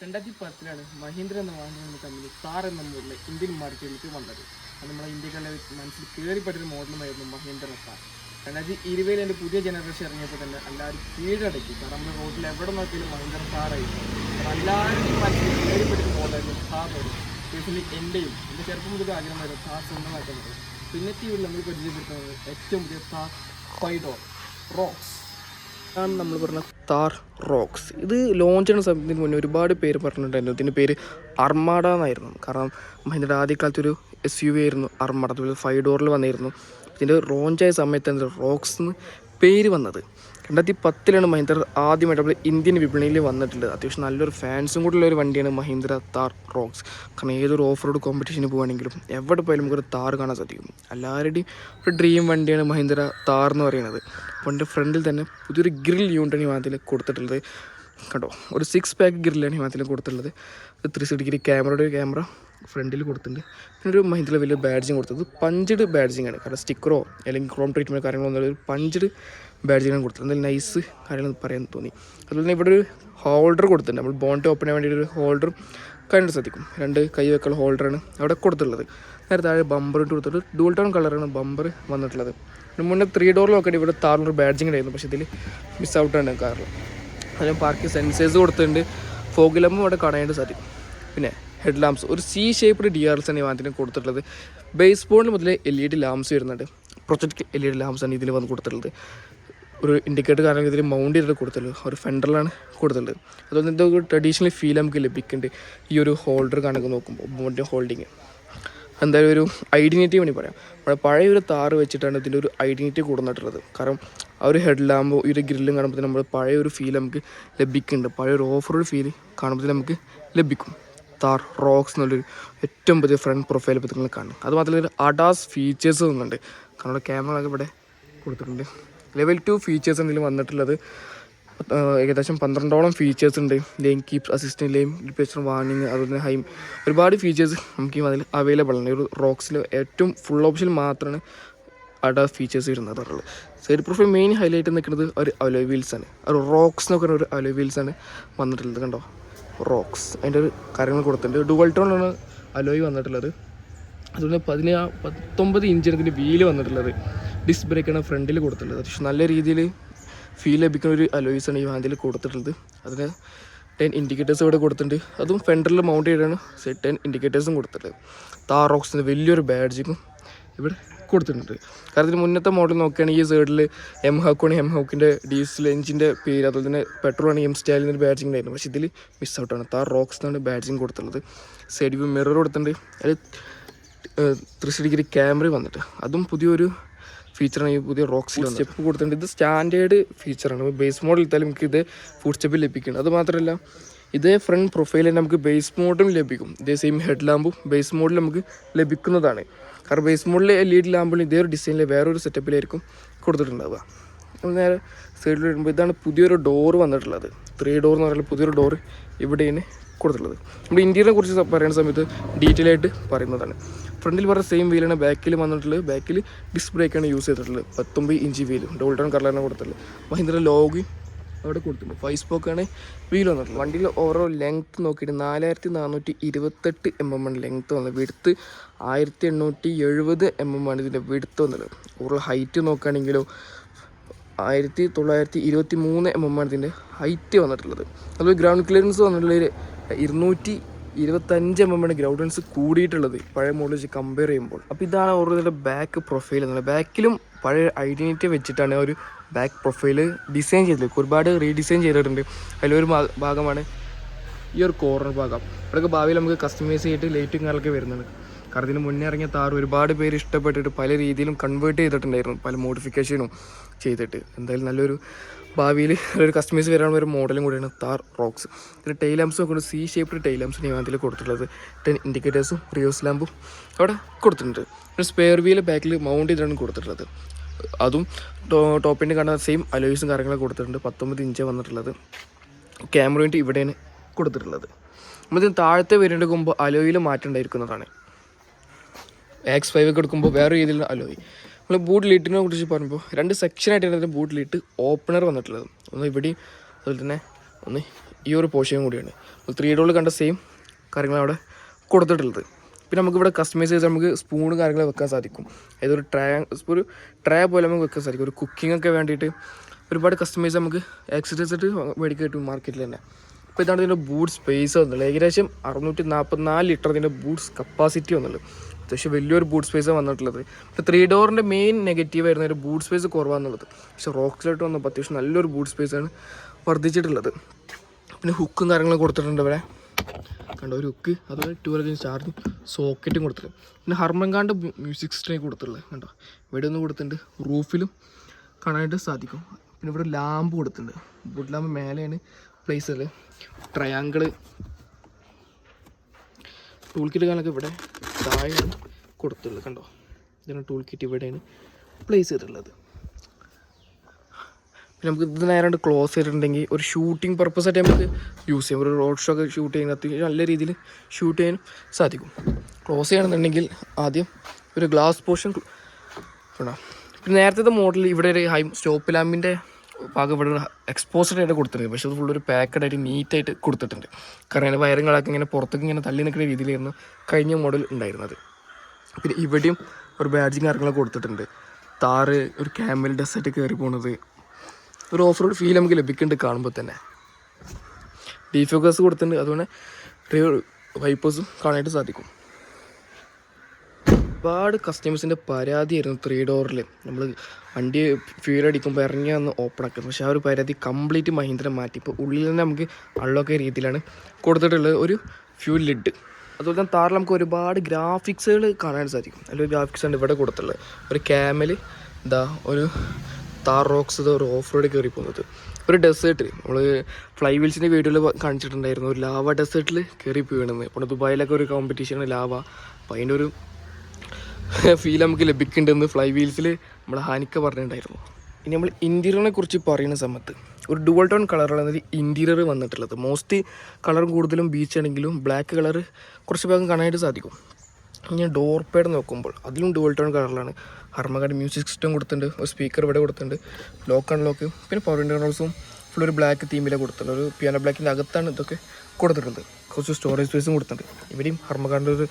2010 മഹീന്ദ്ര എന്ന വാഹന കമ്പനി താർ എന്ന മോഡൽ ഇന്ത്യൻ മാർക്കറ്റിലേക്ക് വന്നത്. അത് നമ്മുടെ ഇന്ത്യക്കാരുടെ മനസ്സിൽ കയറിപ്പെട്ടൊരു മോഡലുമായിരുന്നു മഹീന്ദ്ര താർ. 2020 എൻ്റെ പുതിയ ജനറേഷൻ ഇറങ്ങിയപ്പോൾ തന്നെ എല്ലാവരും കീഴടക്കി. കാരണം നമ്മുടെ റോഡിൽ എവിടെ നോക്കിയാലും മഹീന്ദ്ര താറായിരുന്നു. കാരണം എല്ലാവരുടെയും മനസ്സിൽ കയറിപ്പെട്ടൊരു മോഡലായിരുന്നു താർ മോഡൽ. സ്പെഷ്യലി എൻ്റെ ചെറുപ്പം മുതൽ ആഗ്രഹമായിരുന്നു താർ സ്വന്തമാക്കുന്നത്. പിന്നത്തെ വീട്ടിൽ നമ്മൾ പരിചയപ്പെടുത്തുന്നത് ഏറ്റവും പുതിയ താർ 5 ഡോർ റോക്സ് ആണ്. നമ്മൾ പറഞ്ഞ താർ റോക്സ് ഇത് ലോഞ്ച് ചെയ്യുന്ന സമയത്തിന് മുന്നേ ഒരുപാട് പേര് പറഞ്ഞിട്ടുണ്ടായിരുന്നു. ഇതിൻ്റെ പേര് അർമാഡ എന്നായിരുന്നു. കാരണം മഹീന്ദ്ര ആദ്യകാലത്തൊരു SUV ആയിരുന്നു അർമാഡ. അതുപോലെ 5 ഡോറിൽ വന്നിരുന്നു. ഇതിൻ്റെ ലോഞ്ചായ സമയത്താണ് റോക്സ് എന്ന് പേര് വന്നത്. 2010 മഹീന്ദ്ര ആദ്യമായിട്ട് നമ്മൾ ഇന്ത്യൻ വിപണിയിൽ വന്നിട്ടുള്ളത്. അത്യാവശ്യം നല്ലൊരു ഫാൻസും കൂടെ ഉള്ളൊരു വണ്ടിയാണ് മഹീന്ദ്ര താർ റോക്സ്. കാരണം ഏതൊരു ഓഫ് റോഡ് കോമ്പറ്റീഷന് പോകുകയാണെങ്കിലും എവിടെ പോയാലും നമുക്കൊരു താർ കാണാൻ സാധിക്കും. എല്ലാവരുടെയും ഒരു ഡ്രീം വണ്ടിയാണ് മഹീന്ദ്ര താർ എന്ന് പറയുന്നത്. അപ്പോൾ എൻ്റെ ഫ്രണ്ടിൽ തന്നെ പുതിയൊരു ഗ്രിൽ യൂണിറ്റാണ് ഈ വാഹനത്തിൽ കൊടുത്തിട്ടുള്ളത്. കണ്ടോ, ഒരു 6 പാക്ക് ഗ്രില്ലാണ് ഈ വാഹനത്തിൽ കൊടുത്തിട്ടുള്ളത്. 360 ക്യാമറയുടെ ഒരു ക്യാമറ ഫ്രണ്ടിൽ കൊടുത്തിട്ടുണ്ട്. പിന്നെ ഒരു മഹീന്ദ്ര വലിയ ബാഡ്ജിങ് കൊടുത്തത് പഞ്ച്ഡ് ബാഡ്ജിങ് ആണ്. കാരണം സ്റ്റിക്കറോ അല്ലെങ്കിൽ ക്രോം ട്രീറ്റ്മെൻറ്റ് കാര്യങ്ങളൊന്നും ഒരു പഞ്ച്ഡ് ബാഡ്ജിങ്ങാണ് കൊടുത്തത്. എന്തായാലും നൈസ് കാര്യങ്ങൾ പറയാൻ തോന്നി. അതുപോലെ തന്നെ ഇവിടെ ഒരു ഹോൾഡർ കൊടുത്തിട്ടുണ്ട്. നമ്മൾ ബോണ്ട് ഓപ്പൺ ചെയ്യാൻ വേണ്ടിയിട്ട് ഒരു ഹോൾഡറും കണ്ടു സാധിക്കും. 2 കൈ വെക്കുള്ള ഹോൾഡറാണ് അവിടെ കൊടുത്തിട്ടുള്ളത്. നേരെ താഴെ ബമ്പർ ഇട്ട് കൊടുത്തിട്ട് ഡുവൽ ടോൺ കളറാണ് ബമ്പർ വന്നിട്ടുള്ളത്. മുന്നേ 3 ഡോറിൽ നോക്കേണ്ടി ഇവിടെ താറിനൊരു ബാഡ്ജിങ് ഉണ്ടായിരുന്നു. പക്ഷേ ഇതിൽ മിസ് ഔട്ടാണ് കാറിൽ. അതിന് പാർക്കിംഗ് സെൻസേഴ്സ് കൊടുത്തിട്ടുണ്ട്. ഫോഗ് ലാമ്പും അവിടെ കാണാനായിട്ട് സാധിക്കും. പിന്നെ ഹെഡ് ലാംപ്സ് ഒരു C-ഷേപ്ഡ് DRLs ആണ് ഈ വാഹനത്തിന് കൊടുത്തിട്ടുള്ളത്. ബേസ് ബോർഡിൽ മുതൽ LED ലാംപ്സ് വരുന്നുണ്ട്. പ്രൊജക്ട് LED ലാംപ്സ് ആണ് ഇതിൽ വന്ന് കൊടുത്തിട്ടുള്ളത്. ഒരു ഇൻഡിക്കേറ്റർ കാരണം ഇതിൽ മൗണ്ട് ചെയ്തിട്ട് കൊടുത്തിട്ടുള്ളത് ഒരു ഫെൻഡറിലാണ് കൊടുത്തിട്ടുള്ളത്. അതുപോലെ തന്നെ ഒരു ട്രഡീഷണൽ ഫീൽ നമുക്ക് ലഭിക്കുന്നുണ്ട് ഈ ഒരു ഹോൾഡർ കണക്ക് നോക്കുമ്പോൾ. ബോണ്ടിൻ്റെ ഹോൾഡിങ് എന്തായാലും ഒരു ഐഡൻറ്റിറ്റി വേണ്ടി പറയാം. നമ്മുടെ പഴയ ഒരു താറ് വെച്ചിട്ടാണ് ഇതിൻ്റെ ഒരു ഐഡൻറ്റിറ്റി കൊടുത്തിട്ടുള്ളത്. കാരണം ആ ഒരു ഹെഡ് ലാമ്പോ ഈ ഒരു ഗ്രില്ലും കാണുമ്പോൾ നമ്മൾ പഴയ ഒരു ഫീൽ നമുക്ക് ലഭിക്കുന്നുണ്ട്. പഴയ ഒരു ഓഫ് റോഡ് ഫീൽ കാണുമ്പോൾ നമുക്ക് ലഭിക്കും. താർ റോക്സ് എന്നുള്ളൊരു ഏറ്റവും പുതിയ ഫ്രണ്ട് പ്രൊഫൈൽ ഇപ്പോൾ നിങ്ങൾ കാണും. അതുമാത്രമല്ല ഒരു അഡാസ് ഫീച്ചേഴ്സ് ഒന്നുണ്ട്. കാരണം ക്യാമറകളൊക്കെ ഇവിടെ കൊടുത്തിട്ടുണ്ട്. ലെവൽ 2 ഫീച്ചേഴ്സ് ഇതിൽ വന്നിട്ടുള്ളത്. ഏകദേശം 12ഓളം ഫീച്ചേഴ്സ് ഉണ്ട്. Lane keeps assistant, lane departure warning, അതുപോലെ ഹൈം, ഒരുപാട് ഫീച്ചേഴ്സ് നമുക്ക് അതിൽ അവൈലബിൾ ആണ്. ഒരു റോക്സിൽ ഏറ്റവും ഫുൾ ഓപ്ഷൻ മാത്രമാണ് അഡാസ് ഫീച്ചേഴ്സ് വരുന്നത്. സൈഡ് പ്രൊഫൈൽ മെയിൻ ഹൈലൈറ്റ് നിൽക്കുന്നത് ഒരു അലോയ് വീൽസാണ്. ഒരു റോക്സ് എന്ന് പറയുന്ന ഒരു അലോയ് വീൽസാണ് വന്നിട്ടുള്ളത്. കണ്ടോ, റോക്സ് അതിൻ്റെ ഒരു കാര്യങ്ങൾ കൊടുത്തിട്ടുണ്ട്. ഡുവൽ ടോണാണ് അലോയ് വന്നിട്ടുള്ളത്. അതുപോലെ 19 ഇഞ്ചിന് ഇതിൻ്റെ വീല് വന്നിട്ടുള്ളത്. ഡിസ്ക് ബ്രേക്കാണ് ഫ്രണ്ടിൽ കൊടുത്തിട്ടുള്ളത്. അത്യാവശ്യം നല്ല രീതിയിൽ ഫീൽ ലഭിക്കുന്ന ഒരു അലോയ്സാണ് ഈ വാഹനത്തിൽ കൊടുത്തിട്ടുള്ളത്. അതിന് 10 ഇൻഡിക്കേറ്റേഴ്സ് ഇവിടെ കൊടുത്തിട്ടുണ്ട്. അതും ഫെൻഡറിൽ മൗണ്ട് ചെയ്താണ് 10 ഇൻഡിക്കേറ്റേഴ്സും കൊടുത്തിട്ടുള്ളത്. താർ റോക്സിന് വലിയൊരു ബാഡ്ജിങ്ങും ഇവിടെ കൊടുത്തിട്ടുണ്ട്. കാരണം ഇതിന് മുന്നത്തെ മോഡൽ നോക്കുകയാണെങ്കിൽ ഈ സൈഡിൽ എംഹോക്കിൻ്റെ ഡീസൽ എഞ്ചിൻ്റെ പേര്, അതുപോലെ തന്നെ പെട്രോളാണ് M-Style ബാഡ്ജിങ് ഉണ്ടായിരുന്നു. പക്ഷേ ഇതിൽ മിസ് ഔട്ടാണ്. താർ റോക്സ് എന്നാണ് ബാഡ്ജിങ് കൊടുത്തിട്ടുള്ളത്. സൈഡ് വ്യൂ മിറർ കൊടുത്തിട്ടുണ്ട്. അതിൽ 360 ക്യാമറ വന്നിട്ട് അതും പുതിയൊരു ഫീച്ചറാണ് ഈ പുതിയ റോക്സിൽ വന്നത്. സ്റ്റെപ്പ് കൊടുത്തിട്ടുണ്ട്. ഇത് സ്റ്റാൻഡേർഡ് ഫീച്ചറാണ്. ബേസ് മോഡൽ ഇട്ടാലും നമുക്ക് ഇത് ഫുഡ് സ്റ്റെപ്പിൽ ലഭിക്കുന്നുണ്ട്. അതുമാത്രമല്ല ഇതേ ഫ്രണ്ട് പ്രൊഫൈലിൽ നമുക്ക് ബേസ് മോഡലും ലഭിക്കും. ഇതേ സെയിം ഹെഡ് ലാമ്പും ബേസ് മോഡിൽ നമുക്ക് ലഭിക്കുന്നതാണ്. കാരണം ബേസ് മോഡിൽ LED ലാമ്പുകൾ ഇതേ ഒരു ഡിസൈനിൽ വേറൊരു സെറ്റപ്പിലായിരിക്കും കൊടുത്തിട്ടുണ്ടാവുക. നേരെ സൈഡിൽ വരുമ്പോൾ ഇതാണ് പുതിയൊരു ഡോറ് വന്നിട്ടുള്ളത്. 3 ഡോർ എന്ന് പറയുന്നത് പുതിയൊരു ഡോറ് ഇവിടെയാണ് കൊടുത്തിട്ടുള്ളത്. നമ്മൾ ഇന്ത്യയെ കുറിച്ച് പറയുന്ന സമയത്ത് ഡീറ്റെയിൽ ആയിട്ട് പറയുന്നതാണ്. ഫ്രണ്ടിൽ പറഞ്ഞ സെയിം വീലാണ് ബാക്കിൽ വന്നിട്ടുള്ളത്. ബാക്കിൽ ഡിസ്ക് ബ്രേക്കാണ് യൂസ് ചെയ്തിട്ടുള്ളത്. 19 ഇഞ്ച് വീലും ഡബിൾ ടോൺ കളറാണ് കൊടുത്തിട്ടുള്ളത്. മഹീന്ദ്ര ലോഗോ അവിടെ കൊടുത്തിട്ടുണ്ട്. 5 സ്പോക്കാണ് വീൽ വന്നിട്ടുള്ളത്. വണ്ടിയിൽ ഓരോ ലെങ്ത്ത് നോക്കിയിട്ട് 4428 mm ലെങ്ത്ത് വന്നത്. വിഡ്ത്ത് 1870 mm ആണ് ഇതിൻ്റെ വിഡ്ത്ത് വന്നത്. ഓവറോൾ ഹൈറ്റ് നോക്കുകയാണെങ്കിലോ 1923 mm ആണ് ഇതിൻ്റെ ഹൈറ്റ് വന്നിട്ടുള്ളത്. അതുപോലെ ഗ്രൗണ്ട് ക്ലിയറൻസ് വന്നിട്ടുള്ളത് 225 mm ആണ് ഗ്രൗണ്ട് ക്ലിയറൻസ് കൂടിയിട്ടുള്ളത് പഴയ മോഡൽ വെച്ച് കമ്പയർ ചെയ്യുമ്പോൾ. അപ്പോൾ ഇതാണ് ഓരോ ബാക്ക് പ്രൊഫൈൽ എന്നുള്ളത്. ബാക്കിലും പഴയ ഐഡൻറ്റിറ്റി വെച്ചിട്ടാണ് ഒരു ബാക്ക് പ്രൊഫൈൽ ഡിസൈൻ ചെയ്തിട്ടുണ്ട്. ഒരുപാട് റീഡിസൈൻ ചെയ്തിട്ടുണ്ട്. അതിലൊരു ഭാഗമാണ് ഈ ഒരു കോർണർ ഭാഗം. ഇവിടെയൊക്കെ ഭാവിയിൽ നമുക്ക് കസ്റ്റമൈസ് ചെയ്തിട്ട് ലൈറ്റും കാര്യങ്ങളൊക്കെ വരുന്നുണ്ട്. കാരണം ഇതിന് മുന്നേ ഇറങ്ങിയ താർ ഒരുപാട് പേര് ഇഷ്ടപ്പെട്ടിട്ട് പല രീതിയിലും കൺവേർട്ട് ചെയ്തിട്ടുണ്ടായിരുന്നു, പല മോഡിഫിക്കേഷനും ചെയ്തിട്ട്. എന്തായാലും നല്ലൊരു ഭാവിയിൽ ഒരു കസ്റ്റമൈസ് വരാനുള്ള ഒരു മോഡലും കൂടിയാണ് താർ റോക്സ്. ഇതിൽ ടൈൽ ലാംപ്സ് നോക്കുന്നത് C-ഷേപ്ഡ് ടൈൽ ലാംപ്സിന് ഈ വാഹനത്തിൽ കൊടുത്തിട്ടുള്ളത്. 10 ഇൻഡിക്കേറ്റേഴ്സും റിവേഴ്സ് ലാമ്പും അവിടെ കൊടുത്തിട്ടുണ്ട്. പിന്നെ സ്പെയർ വീല് ബാക്കിൽ മൗണ്ട് ചെയ്തിട്ടാണ് കൊടുത്തിട്ടുള്ളത്. അതും ടോപ്പിൻ്റെ കാണുന്ന സെയിം അലോയ്സും കാര്യങ്ങളൊക്കെ കൊടുത്തിട്ടുണ്ട്. 19 ഇഞ്ച് വന്നിട്ടുള്ളത്. ക്യാമറ യൂണിറ്റ് ഇവിടെയാണ് കൊടുത്തിട്ടുള്ളത്. നമ്മളിതിന് താഴത്തെ വേരിയൻ്റ് എടുക്കുമ്പോൾ അലോയിൽ മാറ്റം ഉണ്ടായിരിക്കുന്നതാണ്. X5 ഒക്കെ എടുക്കുമ്പോൾ വേറെ രീതിയിലുള്ള അലോയ്. നമ്മൾ ബൂട്ട് ലീറ്റിനെ കുറിച്ച് പറയുമ്പോൾ 2 സെക്ഷനായിട്ടാണ് ഇതിൻ്റെ ബൂട്ട് ലീറ്റ് ഓപ്പണർ വന്നിട്ടുള്ളത്. ഒന്ന് ഇവിടെയും അതുപോലെ തന്നെ ഒന്ന് ഈ ഒരു പോർഷൻ കൂടിയാണ്. 3 ഡോറിൽ കണ്ട സെയിം കാര്യങ്ങൾ അവിടെ കൊടുത്തിട്ടുള്ളത്. പിന്നെ നമുക്കിവിടെ കസ്റ്റമൈസ് ചെയ്ത് നമുക്ക് സ്പൂണ് കാര്യങ്ങൾ വെക്കാൻ സാധിക്കും. അതായത് ഒരു ട്രേ പോലെ നമുക്ക് വെക്കാൻ സാധിക്കും. ഒരു കുക്കിംഗ് ഒക്കെ വേണ്ടിയിട്ട് ഒരുപാട് കസ്റ്റമൈസ് നമുക്ക് ആക്സസറീസ് ആയിട്ട് മേടിക്കാൻ കിട്ടും മാർക്കറ്റിൽ തന്നെ. അപ്പോൾ ഇതാണ് ഇതിൻ്റെ ബൂട്ട് സ്പേസ് വന്നുള്ളത്. ഏകദേശം 644 ലിറ്റർ ഇതിൻ്റെ ബൂട്ട്സ് കപ്പാസിറ്റി വന്നുള്ളത്. അത്യാവശ്യം വലിയൊരു ബൂട്ട് സ്പേസാണ് വന്നിട്ടുള്ളത്. ഇപ്പോൾ 3 ഡോറിൻ്റെ മെയിൻ നെഗറ്റീവ് ആയിരുന്നു ഒരു ബൂട്ട് സ്പേസ് കുറവാന്നുള്ളത്. പക്ഷേ റോക്സിലോട്ട് വന്നപ്പോൾ അത്യാവശ്യം നല്ലൊരു ബൂട്ട് സ്പേസാണ് വർദ്ധിച്ചിട്ടുള്ളത്. പിന്നെ ഹുക്കും കാര്യങ്ങളും കൊടുത്തിട്ടുണ്ട് ഇവിടെ കണ്ടോ, ഒരു ഹുക്ക്, അതുപോലെ 12 ചാർജ് സോക്കറ്റും കൊടുത്തിട്ടുണ്ട്. പിന്നെ ഹർമൻകാണ്ട് മ്യൂസിക് സിസ്റ്റം കൊടുത്തിട്ടുള്ളത് കണ്ടോ, ഇവിടെ ഒന്ന് കൊടുത്തിട്ടുണ്ട്. റൂഫിലും കാണാനായിട്ട് സാധിക്കും. പിന്നെ ഇവിടെ ലാമ്പ് കൊടുത്തിട്ടുണ്ട്. ബുഡ് ലാമ്പ് മേലെയാണ് പ്ലേസ് ഉള്ളത്. ട്രയാങ്കിള് ടൂൾ കിറ്റ് കാണാനൊക്കെ ഇവിടെ താഴെയാണ് കൊടുത്തിട്ടുള്ളത് കണ്ടോ. ഇതാണ് ടൂൾ കിറ്റ്, ഇവിടെയാണ് പ്ലേസ് ചെയ്തിട്ടുള്ളത്. പിന്നെ നമുക്ക് ഇത് നേരാണ്ട് ക്ലോസ് ചെയ്തിട്ടുണ്ടെങ്കിൽ ഒരു ഷൂട്ടിംഗ് പർപ്പസായിട്ട് നമുക്ക് യൂസ് ചെയ്യാം. ഒരു റോഡ് ഷോ ഒക്കെ ഷൂട്ട് ചെയ്യുന്ന അത്യാവശ്യം നല്ല രീതിയിൽ ഷൂട്ട് ചെയ്യാനും സാധിക്കും. ക്ലോസ് ചെയ്യണമെന്നുണ്ടെങ്കിൽ ആദ്യം ഒരു ഗ്ലാസ് പോർഷൻ വേണം. പിന്നെ നേരത്തെ മോഡൽ ഇവിടെ ഒരു ഹൈ സ്റ്റോപ്പ് ലാമ്പിൻ്റെ ഭാഗം ഇവിടെ എക്സ്പോസ്ഡ് ആയിട്ട് കൊടുത്തിട്ടുണ്ട്. പക്ഷേ അത് ഫുള്ളൊരു പാക്കഡായിട്ട് നീറ്റായിട്ട് കൊടുത്തിട്ടുണ്ട്. കാരണം അതിൻ്റെ വയറിങ്ങളൊക്കെ ഇങ്ങനെ പുറത്തേക്ക് ഇങ്ങനെ തള്ളി നിൽക്കുന്ന രീതിയിലായിരുന്നു കഴിഞ്ഞ മോഡൽ ഉണ്ടായിരുന്നത്. പിന്നെ ഇവിടെയും ഒരു ബാഡ്ജിങ് കാര്യങ്ങളൊക്കെ കൊടുത്തിട്ടുണ്ട്. താറ് ഒരു ക്യാമൽ ഡെസ്സായിട്ട് കയറി പോകുന്നത് ഒരു ഓഫ് റോഡ് ഫീൽ നമുക്ക് ലഭിക്കുന്നുണ്ട് കാണുമ്പോൾ തന്നെ. ഡീഫോക്കസ് കൊടുത്തിട്ടുണ്ട്, അതുകൊണ്ട് വൈപ്പേഴ്സും കാണാനായിട്ട് സാധിക്കും. ഒരുപാട് കസ്റ്റമേഴ്സിൻ്റെ പരാതിയായിരുന്നു 3 ഡോറിൽ നമ്മൾ വണ്ടി ഫ്യൂൽ അടിക്കുമ്പോൾ ഇറങ്ങി വന്ന് ഓപ്പൺ ആക്കുന്നത്. പക്ഷേ ആ ഒരു പരാതി കംപ്ലീറ്റ് മഹീന്ദ്ര മാറ്റി. ഇപ്പോൾ ഉള്ളിൽ തന്നെ നമുക്ക് അൺലോക്ക് രീതിയിലാണ് കൊടുത്തിട്ടുള്ളത് ഒരു ഫ്യൂൽ ലിഡ്. അതുപോലെ തന്നെ താറിൽ നമുക്ക് ഒരുപാട് ഗ്രാഫിക്സുകൾ കാണാൻ സാധിക്കും. അതിലൊരു ഗ്രാഫിക്സാണ് ഇവിടെ കൊടുത്തിട്ടുള്ളത്. ഒരു ക്യാമൽ, ഒരു താർ റോക്സ്, ഒരു ഓഫ് റോഡ് കയറി പോകുന്നത്. ഒരു ഡെസേർട്ടിൽ നമ്മൾ ഫ്ലൈ വീൽസിൻ്റെ വീഡിയോയിൽ കാണിച്ചിട്ടുണ്ടായിരുന്നു, ഒരു ലാവ ഡെസേർട്ടിൽ കയറി പോവുകയാണെന്ന്. ഇപ്പോൾ ദുബായിലൊക്കെ ഒരു കോമ്പറ്റീഷനാണ് ലാവ. അപ്പോൾ അതിൻ്റെ ഒരു ഫീൽ നമുക്ക് ലഭിക്കുന്നുണ്ടെന്ന് ഫ്ലൈ വീൽസിൽ നമ്മൾ ഹാനിക്ക പറഞ്ഞിട്ടുണ്ടായിരുന്നു. ഇനി നമ്മൾ ഇൻറ്റീരിയറിനെ കുറിച്ച് പറയുന്ന സമയത്ത് ഒരു ഡുവൽ ടോൺ കളറാണ് ഇൻറ്റീരിയർ വന്നിട്ടുള്ളത്. മോസ്റ്റ് കളറും കൂടുതലും ബീച്ച് ആണെങ്കിലും ബ്ലാക്ക് കളർ കുറച്ച് ഭാഗം കാണാനായിട്ട് സാധിക്കും. ഇനി ഡോർ പാഡ് നോക്കുമ്പോൾ അതിലും ഡുവൽ ടോൺ കളറിലാണ്. ഹർമകാർഡ് മ്യൂസിക് സിസ്റ്റം കൊടുത്തിട്ടുണ്ട്, ഒരു സ്പീക്കർ ഇവിടെ കൊടുത്തിട്ടുണ്ട്, ലോക്ക് അൺലോക്ക്. പിന്നെ പവർ കൺട്രോൾസും ഫുൾ ഒരു ബ്ലാക്ക് തീമിലാണ് കൊടുത്തിട്ടുണ്ട്. ഒരു പിയാനോ ബ്ലാക്കിൻ്റെ അകത്താണ് ഇതൊക്കെ കൊടുത്തിട്ടുണ്ട്. കുറച്ച് സ്റ്റോറേജ് സ്പേസും കൊടുത്തിട്ടുണ്ട്. ഇവിടെയും ഹർമകാർഡിൻ്റെ ഒരു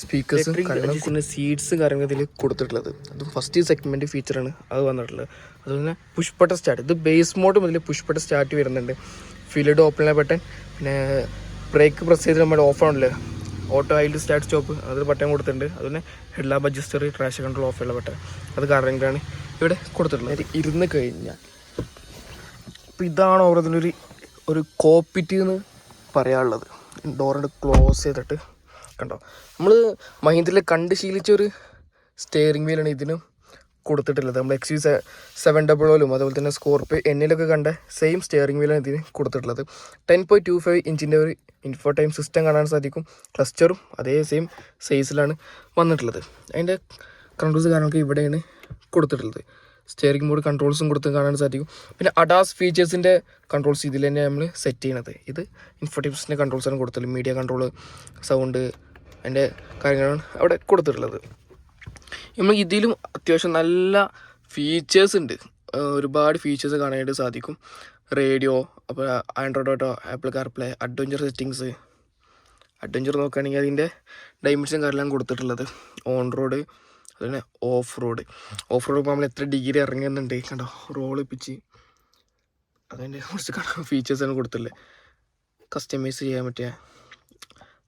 സ്പീക്കേഴ്സും കാര്യങ്ങളും സീറ്റ്സും കാര്യങ്ങൾ ഇതിൽ കൊടുത്തിട്ടുള്ളത്. അതും ഫസ്റ്റ് സെഗ്മെൻറ്റ് ഫീച്ചറാണ് അത് വന്നിട്ടുള്ളത്. അതുപോലെ പുഷ് ബട്ടൺ സ്റ്റാർട്ട്, ഇത് ബേസ് മോഡ് മുതൽ പുഷ് ബട്ടൺ സ്റ്റാർട്ട് വരുന്നുണ്ട്. ഫീൽഡ് ഓപ്പൺ ബട്ടൺ, പിന്നെ ബ്രേക്ക് പ്രസ് ചെയ്ത് നമ്മുടെ ഓഫ് ആണല്ലേ ഓട്ടോ ഐൽ സ്റ്റാർട്ട് സ്റ്റോപ്പ്, അതൊരു ബട്ടൺ കൊടുത്തിട്ടുണ്ട്. അതുപോലെ head lamp adjuster, trash control of ഉള്ള ബട്ടൺ, അത് കാരണങ്ങളാണ് ഇവിടെ കൊടുത്തിട്ടുള്ളത്. ഇരുന്ന് കഴിഞ്ഞാൽ അപ്പോൾ ഇതാണ് ഓരോന്നിനൊരു ഒരു കോപ്പിറ്റ് എന്ന് പറയാനുള്ളത്. ഡോറിൻ്റെ ക്ലോസ് ചെയ്തിട്ട് കണ്ടോ, നമ്മൾ മഹീന്ദ്രയിൽ കണ്ട് ശീലിച്ചൊരു സ്റ്റിയറിംഗ് വീലാണ് ഇതിനും കൊടുത്തിട്ടുള്ളത്. നമ്മൾ XUV700 അതുപോലെ തന്നെ സ്കോർപ്പിയോ എന്നിലൊക്കെ കണ്ട സെയിം സ്റ്റിയറിംഗ് വീലാണ് ഇതിന് കൊടുത്തിട്ടുള്ളത്. 10.25 ഇഞ്ചിൻ്റെ ഒരു ഇൻഫോടൈം സിസ്റ്റം കാണാൻ സാധിക്കും. ക്ലസ്റ്ററും അതേ സെയിം സൈസിലാണ് വന്നിട്ടുള്ളത്. അതിൻ്റെ കൺട്രോൾസ് കാര്യങ്ങളൊക്കെ ഇവിടെയാണ് കൊടുത്തിട്ടുള്ളത്. സ്റ്റിയറിംഗ് മോഡ് കൺട്രോൾസും കൊടുത്ത് കാണാൻ സാധിക്കും. പിന്നെ അഡാസ് ഫീച്ചേഴ്സിൻ്റെ കൺട്രോൾസ് ഇതിൽ തന്നെ നമ്മൾ സെറ്റ് ചെയ്യണത്. ഇത് ഇൻഫോടൈം സിസ്റ്റത്തിൻ്റെ കൺട്രോൾസാണ് കൊടുത്തത്. മീഡിയ കൺട്രോൾ, സൗണ്ട്, അതിൻ്റെ കാര്യങ്ങളാണ് അവിടെ കൊടുത്തിട്ടുള്ളത്. നമ്മൾ ഇതിലും അത്യാവശ്യം നല്ല ഫീച്ചേഴ്സ് ഉണ്ട്. ഒരുപാട് ഫീച്ചേഴ്സ് കാണാനായിട്ട് സാധിക്കും. റേഡിയോ, അപ്പോൾ Android auto, apple CarPlay, adventure settings. Adventure നോക്കുകയാണെങ്കിൽ അതിൻ്റെ ഡൈമെൻഷൻ കാര്യമെല്ലാം കൊടുത്തിട്ടുള്ളത്. ഓൺ റോഡ്, അതുപോലെ ഓഫ് റോഡ്. ഓഫ് റോഡ് ഇപ്പോൾ നമ്മൾ എത്ര ഡിഗ്രി ഇറങ്ങുന്നുണ്ട് കണ്ടോ, റോള് പിച്ച്, അതിൻ്റെ കുറച്ച് ഫീച്ചേഴ്സാണ് കൊടുത്തിട്ടുള്ളത്. കസ്റ്റമൈസ് ചെയ്യാൻ പറ്റിയ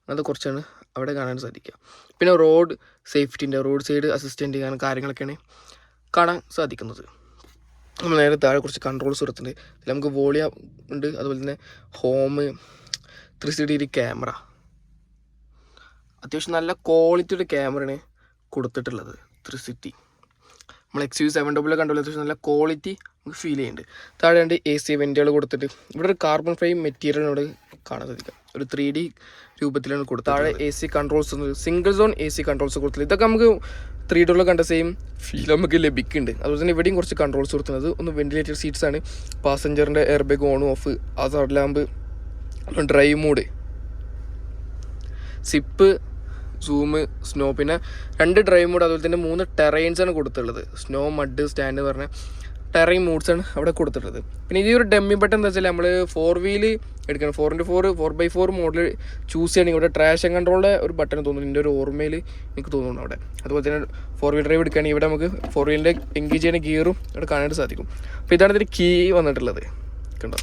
അങ്ങനത്തെ കുറച്ചാണ് അവിടെ കാണാൻ സാധിക്കുക. പിന്നെ റോഡ് സേഫ്റ്റിൻ്റെ, റോഡ് സൈഡ് അസിസ്റ്റൻ്റ് അങ്ങനെ കാര്യങ്ങളൊക്കെയാണ് കാണാൻ സാധിക്കുന്നത്. നമ്മൾ നേരെ താഴെ കുറച്ച് കൺട്രോൾസ് കൊടുത്തിട്ടുണ്ട്. ഇതിൽ നമുക്ക് വോളിയം ഉണ്ട്, അതുപോലെ തന്നെ ഹോം, 360 ക്യാമറ. അത്യാവശ്യം നല്ല ക്വാളിറ്റിയുടെ ക്യാമറയാണ് കൊടുത്തിട്ടുള്ളത്. 360 നമ്മൾ XUV700 കണ്ടുള്ള അത്യാവശ്യം നല്ല ക്വാളിറ്റി നമുക്ക് ഫീൽ ചെയ്യുന്നുണ്ട്. താഴെ രണ്ട് AC വെൻറ്റുകൾ കൊടുത്തിട്ട് ഇവിടെ ഒരു കാർബൺ ഫൈബർ മെറ്റീരിയലിനോട് കാണാൻ സാധിക്കാം. ഒരു 3D രൂപത്തിലാണ് കൊടുത്തത്. താഴെ AC controls, single zone AC controls കൊടുത്തില്ല. ഇതൊക്കെ നമുക്ക് 3 ഡോറിൽ കണ്ട സെയിം ഫീൽ നമുക്ക് ലഭിക്കുന്നുണ്ട്. അതുപോലെ തന്നെ ഇവിടെയും കുറച്ച് കൺട്രോൾസ് കൊടുക്കുന്നത്. ഒന്ന് വെന്റിലേറ്റഡ് സീറ്റ്സ് ആണ്. പാസഞ്ചറിൻ്റെ air bag on off, hazard lamp, drive mode, zip, zoom, snow, പിന്നെ 2 ഡ്രൈവ് മോഡ്, അതുപോലെ തന്നെ 3 ടെറൈൻസാണ് കൊടുത്തുള്ളത്. സ്നോ, മഡ്, സ്റ്റാൻഡ് പറഞ്ഞ ടെറൈൻ മോഡ്സാണ് അവിടെ കൊടുത്തിട്ടുള്ളത്. പിന്നെ ഈ ഒരു ഡെമ്മി ബട്ടൺ എന്താ വെച്ചാൽ നമ്മൾ 4 വീല് എടുക്കണം, 4x4 4x4 മോഡൽ ചൂസ് ചെയ്യണമെങ്കിൽ ഇവിടെ ട്രാഷൻ കൺട്രോളിൻ്റെ ഒരു ബട്ടൺ തോന്നുന്നു, എൻ്റെ ഒരു ഓർമ്മയിൽ എനിക്ക് തോന്നുന്നു അവിടെ. അതുപോലെ തന്നെ 4 വീൽ ഡ്രൈവ് എടുക്കുകയാണെങ്കിൽ ഇവിടെ നമുക്ക് 4 വീലിൻ്റെ എൻഗേജ് ചെയ്യുന്ന ഗിയറും ഇവിടെ കാണാനായിട്ട് സാധിക്കും. അപ്പോൾ ഇതാണ് ഇതിൻ്റെ കീ വന്നിട്ടുള്ളത്, കണ്ടോ,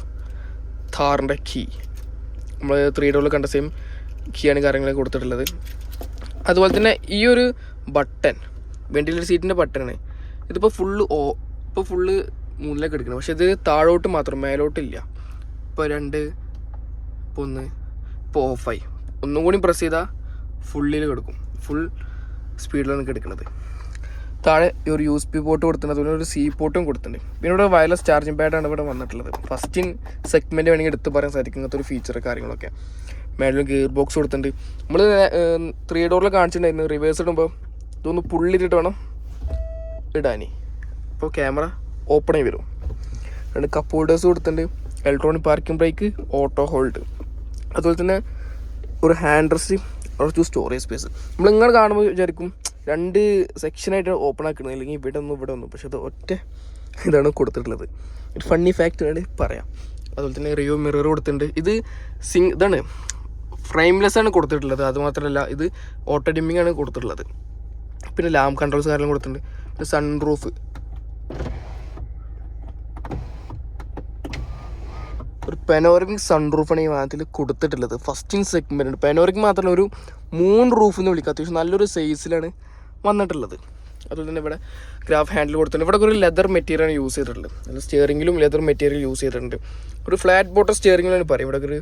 ഥാറിൻ്റെ കീ. നമ്മൾ 3 ഡോറിൽ കണ്ട സെയിം കീയാണ് കാര്യങ്ങളൊക്കെ കൊടുത്തിട്ടുള്ളത്. അതുപോലെ തന്നെ ഈ ഒരു ബട്ടൺ വെന്റിലേറ്റർ സീറ്റിൻ്റെ ബട്ടണാണ്. ഇതിപ്പോൾ ഫുള്ള് 3ലേക്ക് എടുക്കണം, പക്ഷേ ഇത് താഴോട്ട് മാത്രം, മേലോട്ടില്ല. ഇപ്പോൾ 2, ഇപ്പോൾ 1, ഇപ്പോൾ ഓഫായി. ഒന്നും കൂടി പ്രസ് ചെയ്താൽ ഫുള്ളിൽ കിടക്കും, ഫുൾ സ്പീഡിലാണ് എനിക്ക് എടുക്കുന്നത്. താഴെ ഒരു USB പോർട്ട് കൊടുത്തിട്ടുണ്ട്, അതുപോലെ ഒരു C പോർട്ടും കൊടുത്തിട്ടുണ്ട്. പിന്നെ ഇവിടെ വയർലെസ് ചാർജിങ് പാഡാണ് ഇവിടെ വന്നിട്ടുള്ളത്. ഫസ്റ്റ് ഇൻ സെഗ്മെൻറ്റ് വേണമെങ്കിൽ എടുത്ത് പറയാൻ സാധിക്കും ഇങ്ങനത്തെ ഒരു ഫീച്ചർ കാര്യങ്ങളൊക്കെ. മേളിൽ ഗിയർ ബോക്സ് കൊടുത്തിട്ടുണ്ട്. നമ്മൾ 3 ഡോറിൽ കാണിച്ചിട്ടുണ്ടായിരുന്നു, റിവേഴ്സ് ഇടുമ്പോൾ ഇതൊന്ന് പുള്ളിട്ടിട്ട് വേണം ഇടാൻ. ഇപ്പോൾ ക്യാമറ ഓപ്പൺ ആയി വരും. 2 കപ്പ് ഹോൾഡേഴ്സ് കൊടുത്തിട്ടുണ്ട്, electronic parking brake, auto hold, അതുപോലെ തന്നെ ഒരു ഹാൻഡ് റെസ്റ്റ്, കുറച്ച് സ്റ്റോറേജ് സ്പേസ്. നമ്മളിങ്ങനെ കാണുമ്പോൾ വിചാരിക്കും 2 സെക്ഷനായിട്ട് ഓപ്പൺ ആക്കുന്നത്, അല്ലെങ്കിൽ ഇവിടെ ഒന്നും, പക്ഷേ അത് ഒറ്റ ഇതാണ് കൊടുത്തിട്ടുള്ളത്. ഒരു ഫണ്ണി ഫാക്റ്റ് വേണ്ടി പറയാം. അതുപോലെ തന്നെ റിയോ മിറർ കൊടുത്തിട്ടുണ്ട്. ഇത് ഇതാണ് ഫ്രെയിംലെസ് ആണ് കൊടുത്തിട്ടുള്ളത്. അതുമാത്രമല്ല ഇത് ഓട്ടോ ഡിമ്മിങ് ആണ് കൊടുത്തിട്ടുള്ളത്. പിന്നെ ലാമ്പ് കൺട്രോൾസ് കാര്യങ്ങളും കൊടുത്തിട്ടുണ്ട്. പിന്നെ സൺ റൂഫ്, ഒരു പെനോറമിക് സൺ റൂഫാണ് ഈ വാഹനത്തിൽ കൊടുത്തിട്ടുള്ളത്. ഫസ്റ്റ് ഇൻ സെഗ്മെൻറ്റ് പെനോറിക് മാത്രമല്ല, ഒരു 3 റൂഫ് എന്ന് വിളിക്കുക, അത്യാവശ്യം നല്ലൊരു സൈസിലാണ് വന്നിട്ടുള്ളത്. അതുപോലെ തന്നെ ഇവിടെ ഗ്രാഫ് ഹാൻഡിൽ കൊടുത്തിട്ടുണ്ട്. ഇവിടെ ഒരു ലെതർ മെറ്റീരിയലാണ് യൂസ് ചെയ്തിട്ടുള്ളത്. നല്ല സ്റ്റിയറിംഗിലും ലെതർ മെറ്റീരിയൽ യൂസ് ചെയ്തിട്ടുണ്ട്. ഒരു ഫ്ലാറ്റ് ബോട്ടം സ്റ്റിയറിംഗിലാണ് പറയും. ഇവിടെ ഒരു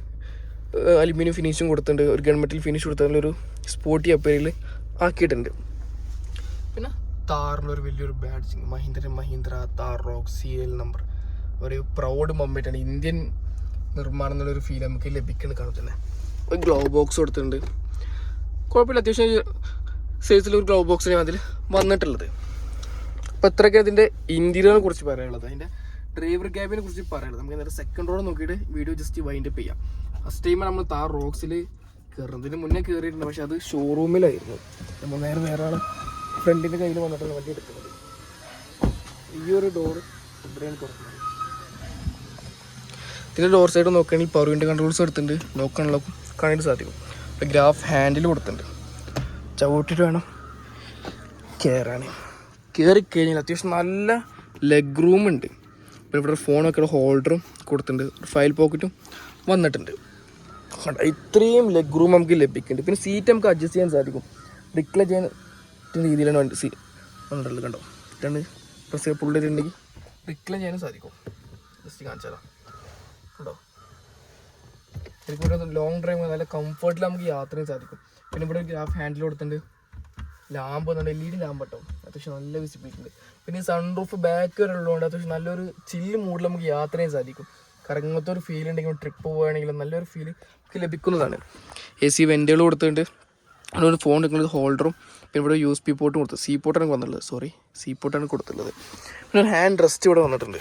അലുമിനിയം ഫിനിഷും കൊടുത്തിട്ടുണ്ട്, ഒരു ഗൺമെറ്റൽ ഫിനിഷ് കൊടുത്തിട്ടുള്ള ഒരു സ്പോർട്ടി അപ്പേരിൽ ആക്കിയിട്ടുണ്ട്. പിന്നെ താറിലൊരു വലിയൊരു badging, Mahindra Thar rock CL number, ഒരു പ്രൗഡ് മൊമെൻ്റാണ്. ഇന്ത്യൻ നിർമ്മാണം എന്നുള്ളൊരു ഫീൽ നമുക്ക് ലഭിക്കുന്നത് കാണും. തന്നെ ഒരു ഗ്ലോ ബോക്സ് കൊടുത്തിട്ടുണ്ട്, കുഴപ്പമില്ല, അത്യാവശ്യം സൈസിലൊരു ഗ്ലോ ബോക്സിന് അതിൽ വന്നിട്ടുള്ളത്. അപ്പോൾ ഇത്രയൊക്കെ അതിൻ്റെ ഇൻറ്റീരിയറിനെ കുറിച്ച് പറയാനുള്ളത്. അതിൻ്റെ ഡ്രൈവർ ക്യാബിനെ കുറിച്ച് പറയാനുള്ളത്. നമുക്ക് നേരെ സെക്കൻഡ് റോഡ് നോക്കിയിട്ട് വീഡിയോ ജസ്റ്റ് വൈൻഡപ്പ് ചെയ്യാം. ഫസ്റ്റ് ടൈം നമ്മൾ താർ റോക്സിൽ കയറുന്നതിന് മുന്നേ കയറിയിട്ടുണ്ട്, പക്ഷേ അത് ഷോറൂമിലായിരുന്നു. നമ്മൾ വേറെ ആൾ ഫ്രണ്ടിൻ്റെ കയ്യിൽ വന്നിട്ടാണ് വണ്ടി എടുക്കുന്നത്. ഈ ഒരു ഡോർ ഇവിടെയാണ് തുറക്കുന്നത്. ഇതിൻ്റെ ഡോർ സൈഡ് നോക്കുകയാണെങ്കിൽ പവർ വിൻഡോ കൺട്രോൾസ് എടുത്തിട്ടുണ്ട്, നോക്കാനുള്ള കാണാനായിട്ട് സാധിക്കും. അപ്പോൾ ഗ്രാഫ് ഹാൻഡിൽ കൊടുത്തിട്ടുണ്ട്, ചവിട്ടിട്ട് വേണം കയറിക്കഴിഞ്ഞാൽ അത്യാവശ്യം നല്ല ലെഗ് റൂം ഉണ്ട്. പിന്നെ ഇവിടെ ഫോണൊക്കെ ഹോൾഡറും കൊടുത്തിട്ടുണ്ട്, ഫയൽ പോക്കറ്റും വന്നിട്ടുണ്ട്. ഇത്രയും ലെഗ് റൂം നമുക്ക് ലഭിക്കുന്നുണ്ട്. പിന്നെ സീറ്റ് നമുക്ക് അഡ്ജസ്റ്റ് ചെയ്യാൻ സാധിക്കും, റിക്ലൈൻ ചെയ്യാൻ രീതിയിലാണ് വണ്ടി വന്നിട്ടുള്ളത്. കണ്ടോ, 2 പ്രസ് പുള്ളി ചെയ്തിട്ടുണ്ടെങ്കിൽ റിക്ലൈൻ ചെയ്യാനും സാധിക്കും. ജസ്റ്റ് കാണിച്ചാലോ, കണ്ടോ, ശരിക്കും ഇവിടെ ലോങ് ഡ്രൈവ് നല്ല കംഫർട്ടിൽ നമുക്ക് യാത്ര ചെയ്യാൻ സാധിക്കും. പിന്നെ ഇവിടെ ഗ്രാഫ് ഹാൻഡിൽ കൊടുത്തിട്ടുണ്ട്, ലാമ്പ് വന്നിട്ട് LED ലാമ്പ് കേട്ടോ, അത്യാവശ്യം നല്ല വിസിബിലിറ്റി ഉണ്ട്. പിന്നെ ഈ സൺ റൂഫ് ബാക്ക് വരെ ഉള്ളതുകൊണ്ട് അത്യാവശ്യം നല്ലൊരു ചില്ല് മൂഡിൽ നമുക്ക് യാത്ര ചെയ്യാൻ സാധിക്കും. കറങ്ങത്തെ ഒരു ഫീൽ ഉണ്ടെങ്കിലും ട്രിപ്പ് പോവുകയാണെങ്കിലും നല്ലൊരു ഫീൽ നമുക്ക് ലഭിക്കുന്നതാണ്. AC വെൻറ്റുകൾ കൊടുത്തിട്ടുണ്ട്, അതുപോലെ ഫോൺ എടുക്കുന്നത് ഹോൾഡറും, പിന്നെ ഇവിടെ USB പോർട്ടും കൊടുത്തു. C പോർട്ടാണ് വന്നിട്ടുള്ളത്, C പോർട്ടാണ് കൊടുത്തിട്ടുള്ളത്. പിന്നെ ഒരു ഹാൻഡ് റെസ്റ്റ് ഇവിടെ വന്നിട്ടുണ്ട്,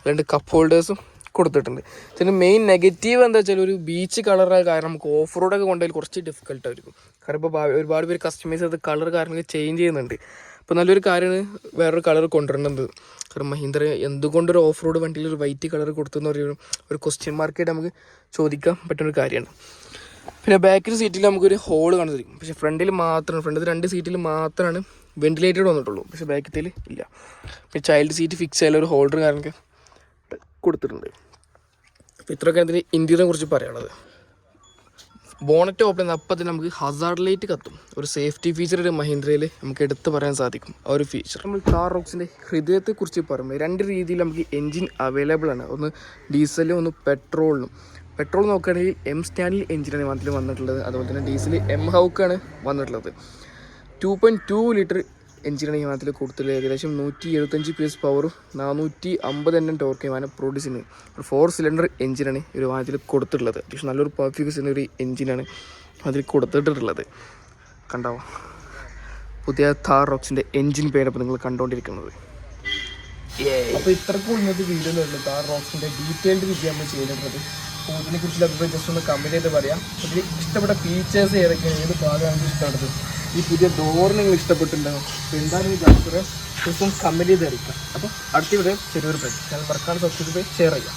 2 കപ്പ് ഹോൾഡേഴ്സും കൊടുത്തിട്ടുണ്ട്. ഇതിന് മെയിൻ നെഗറ്റീവ് എന്താ വെച്ചാൽ ഒരു ബീച്ച് കളറായ കാരണം നമുക്ക് ഓഫ് റോഡൊക്കെ കൊണ്ടുപോയി കുറച്ച് ഡിഫിക്കൽട്ടായിരിക്കും. കാരണം ഇപ്പോൾ ഒരുപാട് പേര് കസ്റ്റമൈസ് ചെയ്ത് കളർ കാര്യങ്ങൾ ചേഞ്ച് ചെയ്യുന്നുണ്ട്. ഇപ്പോൾ നല്ലൊരു കാര്യമാണ് വേറൊരു കളർ കൊണ്ടുവരേണ്ടത്. കാരണം മഹീന്ദ്ര എന്തുകൊണ്ടൊരു ഓഫ് റോഡ് വണ്ടിയിൽ ഒരു വൈറ്റ് കളർ കൊടുത്തെന്ന് പറയുമ്പോൾ ഒരു ക്വസ്റ്റ്യൻ മാർക്കായിട്ട് നമുക്ക് ചോദിക്കാൻ പറ്റുന്നൊരു കാര്യമാണ്. പിന്നെ ബാക്കിൽ സീറ്റിൽ നമുക്കൊരു ഹോൾ കാണാൻ സാധിക്കും, പക്ഷേ ഫ്രണ്ടിൽ 2 സീറ്റിൽ മാത്രമാണ് വെന്റിലേറ്റഡ് വന്നിട്ടുള്ളൂ, പക്ഷേ ബാക്കിൽ ഇല്ല. പിന്നെ ചൈൽഡ് സീറ്റ് ഫിക്സ് ചെയ്യാൻ ഒരു ഹോൾഡർ കാര്യമൊക്കെ കൊടുത്തിട്ടുണ്ട്. അപ്പോൾ ഇത്രയൊക്കെ അതിന് ഇന്ത്യനെ കുറിച്ച് പറയാനുള്ളത്. ബോണറ്റ് ഓപ്പൺ ചെയ്യുന്ന അപ്പം തന്നെ നമുക്ക് ഹസാർഡ് ലൈറ്റ് കത്തും. ഒരു സേഫ്റ്റി ഫീച്ചർ ഒരു മഹീന്ദ്രയിൽ നമുക്ക് എടുത്ത് പറയാൻ സാധിക്കും ആ ഒരു ഫീച്ചർ. നമ്മൾ താർ റോക്സിൻ്റെ ഹൃദയത്തെക്കുറിച്ച് പറയുമ്പോൾ 2 രീതിയിൽ നമുക്ക് എൻജിൻ അവൈലബിൾ ആണ്, ഒന്ന് ഡീസലും ഒന്ന് പെട്രോളിനും. പെട്രോൾ നോക്കുകയാണെങ്കിൽ M സ്റ്റാൻഡിൽ എഞ്ചിനാണ് വാഹനത്തിൽ വന്നിട്ടുള്ളത്, അതുപോലെ തന്നെ ഡീസൽ M ഹൗക്കാണ് വന്നിട്ടുള്ളത്. 2.2 ലിറ്റർ എഞ്ചിനാണ് ഈ വാഹനത്തിൽ കൊടുത്തുള്ളത്. ഏകദേശം 175 PS പവറും 450 Nm ടോർക്ക് വാഹനം പ്രൊഡ്യൂസ് ചെയ്യുന്നത്. ഒരു 4 സിലിണ്ടർ എഞ്ചിനാണ് ഈ ഒരു വാഹനത്തിൽ കൊടുത്തിട്ടുള്ളത്. അത്യാവശ്യം നല്ലൊരു പെർഫോമൻസ് ചെയ്യുന്ന ഒരു എഞ്ചിനാണ് അതിൽ കൊടുത്തിട്ടുള്ളത്. കണ്ടാവും പുതിയ താർ റോക്സിൻ്റെ എൻജിൻ പേരപ്പോൾ നിങ്ങൾ കണ്ടുകൊണ്ടിരിക്കുന്നത്. അപ്പോൾ ഇത്രക്കും ഇന്നത്തെ വീഡിയോയിലുള്ളൂ താർ റോക്സിൻ്റെ ഡീറ്റെയിൽഡ് റിവ്യൂ നമ്മൾ ചെയ്തിട്ടുള്ളത്. അപ്പോൾ ഇതിനെക്കുറിച്ചുള്ള അഭിപ്രായം ജസ്റ്റ് ഒന്ന് കമൻറ്റ് ചെയ്ത് പറയാം. അതിൽ ഇഷ്ടപ്പെട്ട ഫീച്ചേഴ്സ് ഏതൊക്കെയാണ്, ഏത് ഭാഗമാണ് ഇഷ്ടപ്പെട്ടത് ഈ പുതിയ ഡോർ നിങ്ങൾ ഇഷ്ടപ്പെട്ടിട്ടുണ്ടാകും. അപ്പോൾ എന്തായാലും ഈ ജാസ്പർ ദിവസം കമൻറ്റ് ചെയ്ത് അറിയിക്കാം. അപ്പോൾ അടുത്ത വീഡിയോ ചെറിയൊരു പ്രശ്നം ചാനൽ മറക്കാതെ സബ്സ്ക്രൈബ് ചെയ്ത് ഷെയർ ചെയ്യാം.